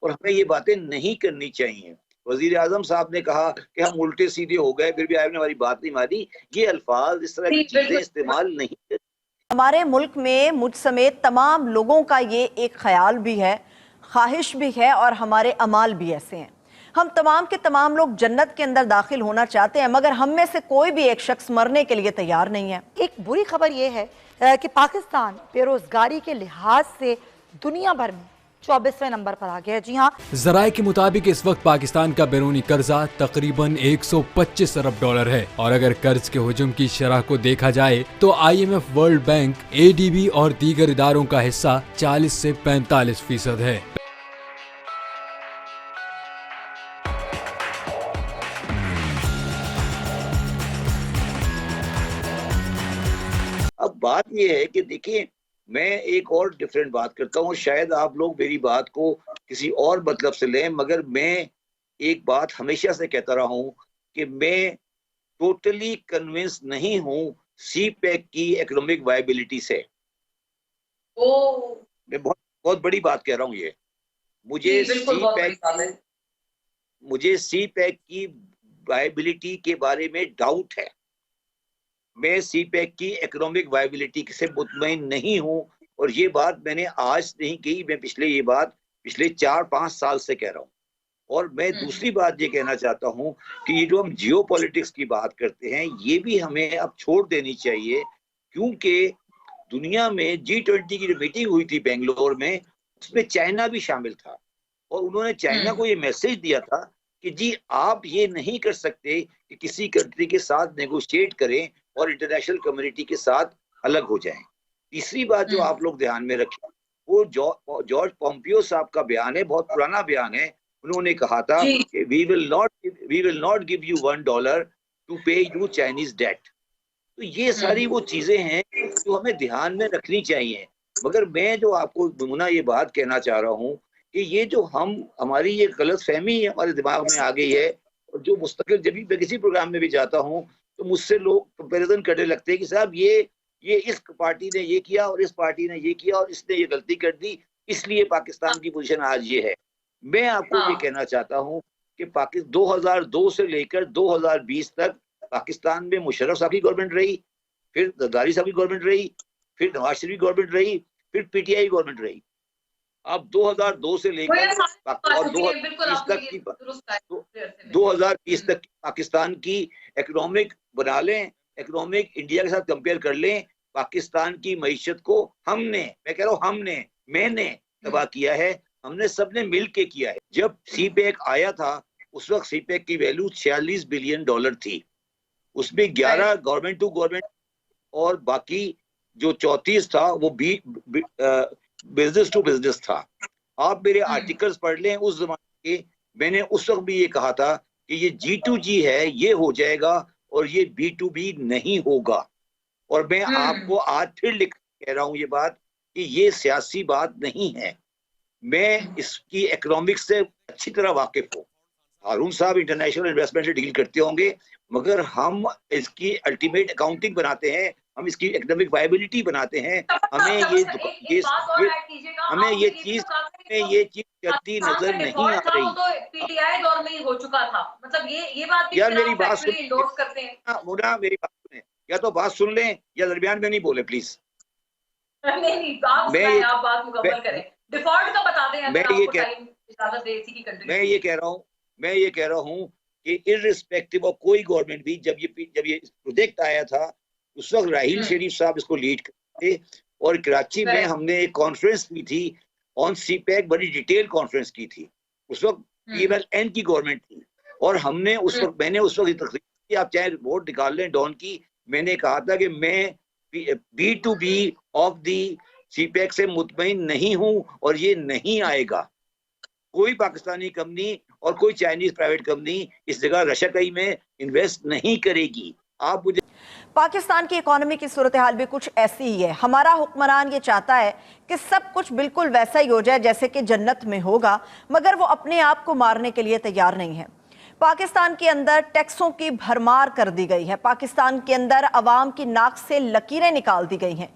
اور ہمیں یہ باتیں نہیں کرنی چاہیے. وزیر اعظم صاحب نے کہا کہ ہم الٹے سیدھے ہو گئے, پھر بھی آپ نے ہماری بات نہیں مانی. یہ الفاظ, اس طرح کی چیزیں استعمال نہیں کریں. ہمارے ملک میں مجھ سمیت تمام لوگوں کا یہ ایک خیال بھی ہے, خواہش بھی ہے, اور ہمارے اعمال بھی ایسے ہیں. ہم تمام کے تمام لوگ جنت کے اندر داخل ہونا چاہتے ہیں, مگر ہم میں سے کوئی بھی ایک شخص مرنے کے لیے تیار نہیں ہے. ایک بری خبر یہ ہے کہ پاکستان بے روزگاری کے لحاظ سے دنیا بھر میں 24ویں نمبر پر آ گیا ہے. جی ہاں, ذرائع کے مطابق اس وقت پاکستان کا بیرونی قرضہ تقریباً 125 ارب ڈالر ہے, اور اگر قرض کے حجم کی شرح کو دیکھا جائے تو IMF, ورلڈ بینک, ADB اور دیگر اداروں کا حصہ 40 سے 45% ہے. اب بات یہ ہے کہ دیکھیں, میں ایک اور ڈیفرنٹ بات کرتا ہوں, شاید آپ لوگ میری بات کو کسی اور مطلب سے لیں, مگر میں ایک بات ہمیشہ سے کہتا رہا ہوں کہ میں ٹوٹلی کنونس نہیں ہوں سی پیک کی اکنامک وائبلٹی سے. میں بہت بڑی بات کہہ رہا ہوں. یہ مجھے سی پیک کی وائبلٹی کے بارے میں ڈاؤٹ ہے. میں سی پیک کی اکنامک وائبلٹی سے مطمئن نہیں ہوں, اور یہ بات میں نے آج نہیں کہی, میں پچھلے 4-5 سال سے کہہ رہا ہوں. اور میں دوسری بات یہ کہنا چاہتا ہوں کہ یہ جو ہم جیو پولیٹکس کی بات کرتے ہیں, یہ بھی ہمیں اب چھوڑ دینی چاہیے, کیونکہ دنیا میں G20 کی جو میٹنگ ہوئی تھی بنگلور میں, اس میں چائنا بھی شامل تھا, اور انہوں نے چائنا کو یہ میسج دیا تھا کہ جی آپ یہ نہیں کر سکتے کہ کسی کنٹری کے ساتھ نیگوشیٹ کریں اور انٹرنیشنل کمیونٹی کے ساتھ الگ ہو جائیں. تیسری بات جو آپ لوگ دھیان میں رکھیں, وہ جارج پومپیو صاحب کا بیان ہے, بہت پرانا بیان ہے. انہوں نے کہا تھا کہ we will not give you $1 to pay you Chinese debt. تو یہ ساری وہ چیزیں ہیں جو ہمیں دھیان میں رکھنی چاہیے. مگر میں جو آپ کو یہ بات کہنا چاہ رہا ہوں کہ یہ جو ہماری یہ غلط فہمی ہمارے دماغ میں آ گئی ہے, اور جو مستقل جب بھی میں کسی پروگرام میں بھی جاتا ہوں تو مجھ سے لوگ کمپیریزن کرنے لگتے ہیں کہ صاحب یہ اس پارٹی نے یہ کیا اور اس پارٹی نے یہ کیا اور اس نے یہ غلطی کر دی, اس لیے پاکستان کی پوزیشن آج یہ ہے. میں آپ کو یہ کہنا چاہتا ہوں کہ 2002 سے لے کر 2020 تک پاکستان میں مشرف صاحب کی گورنمنٹ رہی, پھر زرداری صاحب کی گورنمنٹ رہی, پھر نواز شریف کی گورنمنٹ رہی, پھر PTI کی گورنمنٹ رہی. اب 2002 سے لے کر اور 2020 تک پاکستان کی اکنامک بنا لیں, اکنامک انڈیا کے ساتھ کمپیئر کر لیں. پاکستان کی معیشت کو میں کہہ رہا ہوں میں نے تباہ کیا ہے. ہم نے سب نے مل کے کیا ہے. جب سی پیک آیا تھا اس وقت سی پیک کی ویلیو $46 بلین تھی. اس میں 11 گورنمنٹ ٹو گورنمنٹ اور باقی جو 34 تھا وہ بزنس ٹو بزنس تھا. آپ میرے آرٹیکلز پڑھ لیں اس زمانے کے, میں نے اس وقت بھی یہ کہا تھا کہ یہ G2G ہے, یہ ہو جائے گا اور یہ B2B نہیں ہوگا. اور میں آپ کو آج پھر لکھ کہہ رہا ہوں یہ بات کہ یہ سیاسی بات نہیں ہے. میں اس کی اکنامکس سے اچھی طرح واقف ہوں. ہارون صاحب انٹرنیشنل انویسٹمنٹ سے ڈیل کرتے ہوں گے, مگر ہم اس کی الٹیمیٹ اکاؤنٹنگ بناتے ہیں, ہم اس کی اکنامک وائبلٹی بناتے ہیں. ہمیں یہ چیز کرتی نظر نہیں آ رہی. یار میری بات سنیں, یا تو بات سن لیں یا درمیان میں نہیں بولے پلیز. میں یہ کہہ رہا ہوں کہ ارسپیکٹو آف کوئی گورنمنٹ بھی, جب یہ پروجیکٹ آیا تھا اس وقت راحیل شریف صاحب اس کو لیڈ کرتے, اور کراچی میں ہم نے ایک کانفرنس کی تھی آن سی پیک, بڑی ڈیٹیل کانفرنس کی تھی. اس وقت PMLN کی گورنمنٹ تھی, اور میں نے اس وقت تقریر کی, آپ چاہے رپورٹ نکال لیں ڈان کی, میں نے کہا تھا کہ میں B2B of the C pack سے مطمئن نہیں ہوں, اور یہ نہیں آئے گا. کوئی پاکستانی کمپنی اور کوئی چائنیز پرائیویٹ کمپنی اس جگہ رشکئی میں انویسٹ نہیں کرے گی. آپ مجھے پاکستان کی اکانومی کی صورتحال بھی کچھ ایسی ہی ہے. ہمارا حکمران یہ چاہتا ہے کہ سب کچھ بالکل ویسا ہی ہو جائے جیسے کہ جنت میں ہوگا, مگر وہ اپنے آپ کو مارنے کے لیے تیار نہیں ہے. پاکستان کے اندر ٹیکسوں کی بھرمار کر دی گئی ہے. پاکستان کے اندر عوام کی ناک سے لکیریں نکال دی گئی ہیں.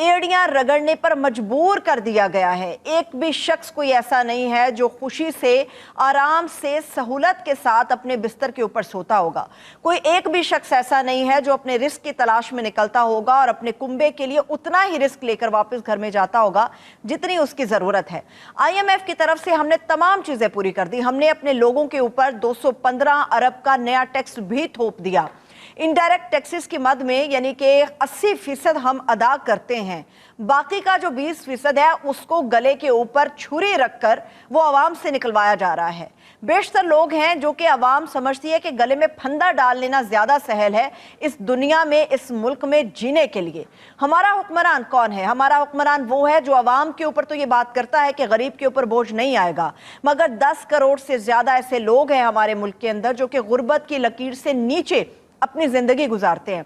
एड़ियां रगड़ने पर मजबूर कर दिया गया है। एक भी शख्स कोई ऐसा नहीं है जो खुशी से, आराम से, सहूलत के साथ अपने बिस्तर के ऊपर सोता होगा। कोई एक भी शख्स ऐसा नहीं है जो अपने रिस्क की तलाश में निकलता होगा और अपने कुंबे के लिए उतना ही रिस्क लेकर वापस घर में जाता होगा जितनी उसकी जरूरत है। IMF की तरफ से हमने तमाम चीजें पूरी कर दी। हमने अपने लोगों के ऊपर 215 अरब का नया टैक्स भी थोप दिया। इनडायरेक्ट टैक्सेस की मद में यानी कि 80% हम अदा करते हैं, बाकी का जो 20% है उसको गले के ऊपर छुरी रखकर वो आवाम से निकलवाया जा रहा है। बेशतर लोग हैं जो कि आवाम समझती है कि गले में फंदा डाल लेना ज्यादा सहल है इस दुनिया में, इस मुल्क में जीने के लिए। हमारा हुक्मरान कौन है? हमारा हुक्मरान वो है जो आवाम के ऊपर तो ये बात करता है कि गरीब के ऊपर बोझ नहीं आएगा, मगर 10 करोड़ से ज्यादा ऐसे लोग हैं हमारे मुल्क के अंदर जो कि गुर्बत की लकीर से नीचे अपनी जिंदगी गुजारते हैं।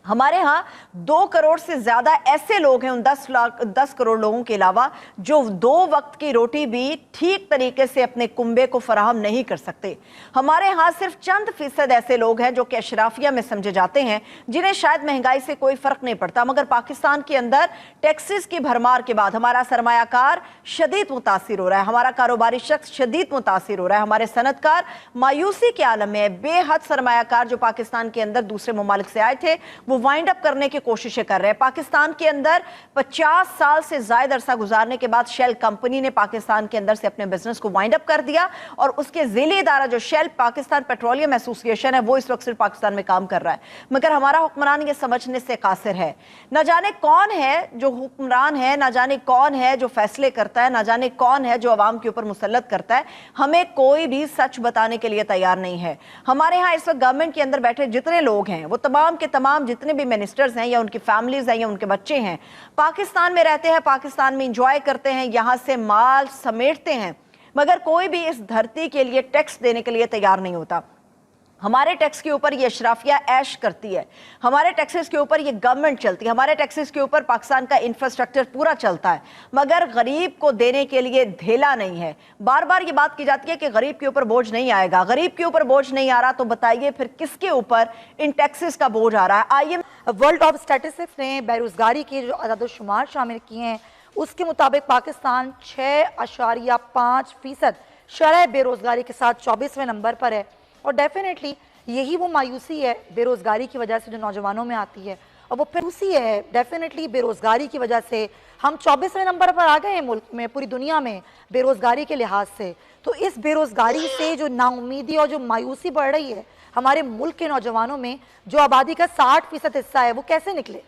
हमारे यहाँ 2 करोड़ से ज्यादा ऐसे लोग हैं उन 10 करोड़ लोगों के अलावा जो 2 वक्त की रोटी भी ठीक तरीके से अपने कुंबे को फराहम नहीं कर सकते। हमारे यहाँ सिर्फ चंद फीसद ऐसे लोग हैं जो कि अशराफिया में समझे जाते हैं, जिन्हें शायद महंगाई से कोई फर्क नहीं पड़ता, मगर पाकिस्तान के अंदर टैक्सेस की भरमार के बाद हमारा सरमायाकार शदीद मुतासिर हो रहा है, हमारा कारोबारी शख्स शदीद मुतासिर हो रहा है, हमारे सनतकार मायूसी के आलम में। बेहद सरमायाकार जो पाकिस्तान के अंदर दूसरे ममालिक से आए थे वो वाइंड अप करने की कोशिशें कर रहे हैं। पाकिस्तान के अंदर 50 साल से ज्यादा अरसा गुजारने के बाद शेल कंपनी ने पाकिस्तान के अंदर से अपने बिजनेस को वाइंड अप कर दिया और उसके ज़िली इदारा जो शेल पाकिस्तान पेट्रोलियम एसोसिएशन है वो इस वक्त सिर्फ पाकिस्तान में काम कर रहा है। मगर हमारा हुक्मरान ये समझने से कासिर है। न जाने कौन है जो हुक्मरान है, न जाने कौन है जो फैसले करता है, न जाने कौन है जो आवाम के ऊपर मुसल्लत करता है। हमें कोई भी सच बताने के लिए तैयार नहीं है। हमारे यहाँ इस वक्त गवर्नमेंट के अंदर बैठे जितने लोग हैं वो तमाम के तमाम जितने भी मिनिस्टर्स हैं या उनकी फैमिलीज हैं या उनके बच्चे हैं, पाकिस्तान में रहते हैं, पाकिस्तान में एंजॉय करते हैं, यहां से माल समेटते हैं, मगर कोई भी इस धरती के लिए टैक्स देने के लिए तैयार नहीं होता। हमारे टैक्स के ऊपर ये अशराफिया ऐश करती है, हमारे टैक्सेस के ऊपर ये गवर्नमेंट चलती है, हमारे टैक्सेस के ऊपर पाकिस्तान का इंफ्रास्ट्रक्चर पूरा चलता है, मगर गरीब को देने के लिए धेला नहीं है। बार बार ये बात की जाती है कि गरीब के ऊपर बोझ नहीं आएगा। गरीब के ऊपर बोझ नहीं आ रहा तो बताइए फिर किसके ऊपर इन टैक्सेस का बोझ आ रहा है? वर्ल्ड ऑफ स्टैटिस्टिक्स ने बेरोजगारी के जो अदाद-ओ-शुमार शामिल किए हैं उसके मुताबिक पाकिस्तान 6.5% शरह बेरोजगारी के साथ 24वें नंबर पर है। और डेफिनेटली यही वो मायूसी है बेरोजगारी की वजह से जो नौजवानों में आती है, और वो फिर उसी है डेफिनेटली बेरोजगारी की वजह से हम 24वें नंबर पर आ गए हैं मुल्क में, पूरी दुनिया में बेरोजगारी के लिहाज से। तो इस बेरोजगारी से जो नाउमीदी और जो मायूसी बढ़ रही है हमारे मुल्क के नौजवानों में, जो आबादी का 60% हिस्सा है, वो कैसे निकले?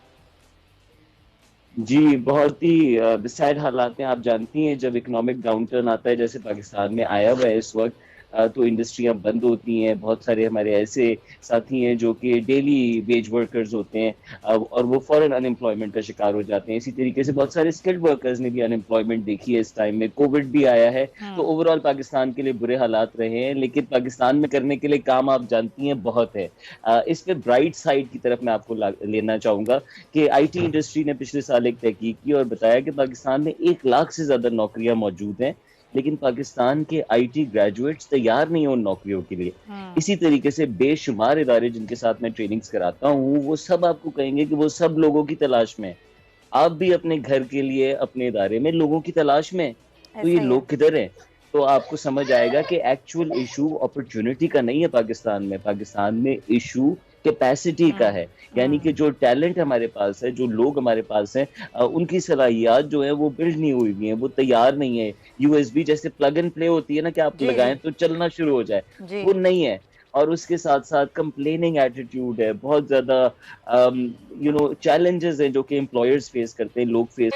जी, बहुत ही बिसाइड हालात हैं। आप जानती हैं जब इकोनॉमिक डाउनटर्न आता है जैसे पाकिस्तान में आया हुआ है इस वक्त, तो इंडस्ट्रियां बंद होती हैं। बहुत सारे हमारे ऐसे साथी हैं जो कि डेली वेज वर्कर्स होते हैं और वो फौरन अनएम्प्लॉयमेंट का शिकार हो जाते हैं। इसी तरीके से बहुत सारे स्किल्ड वर्कर्स ने भी अनएम्प्लॉयमेंट देखी है इस टाइम में। कोविड भी आया है, तो ओवरऑल पाकिस्तान के लिए बुरे हालात रहे हैं, लेकिन पाकिस्तान में करने के लिए काम आप जानती हैं बहुत है। इस पे ब्राइट साइड की तरफ मैं आपको लेना चाहूँगा कि IT इंडस्ट्री ने पिछले साल एक तहकीक की और बताया कि पाकिस्तान में 1 लाख से ज़्यादा नौकरियाँ मौजूद हैं, लेकिन पाकिस्तान के IT ग्रेजुएट्स तैयार नहीं हैं उन नौकरियों के लिए। इसी तरीके से बेशुमार इदारे जिनके साथ मैं ट्रेनिंग्स कराता हूँ वो सब आपको कहेंगे कि वो सब लोगों की तलाश में। आप भी अपने घर के लिए अपने इदारे में लोगों की तलाश में, तो ये लोग किधर हैं? तो आपको समझ आएगा कि एक्चुअल इशू अपॉर्चुनिटी का नहीं है पाकिस्तान में। पाकिस्तान में इशू कैपेसिटी का है, यानी कि जो टैलेंट हमारे पास है, जो लोग हमारे पास हैं, उनकी सलाहियत जो है वो बिल्ड नहीं हुई हुई है, वो तैयार नहीं है। USB जैसे प्लग एंड प्ले होती है ना कि आप लगाएं तो चलना शुरू हो जाए, वो नहीं है। और उसके साथ साथ कंप्लेनिंग एटीट्यूड है, बहुत ज्यादा चैलेंजेस हैं जो कि एम्प्लॉयर्स फेस करते हैं, लोग फेस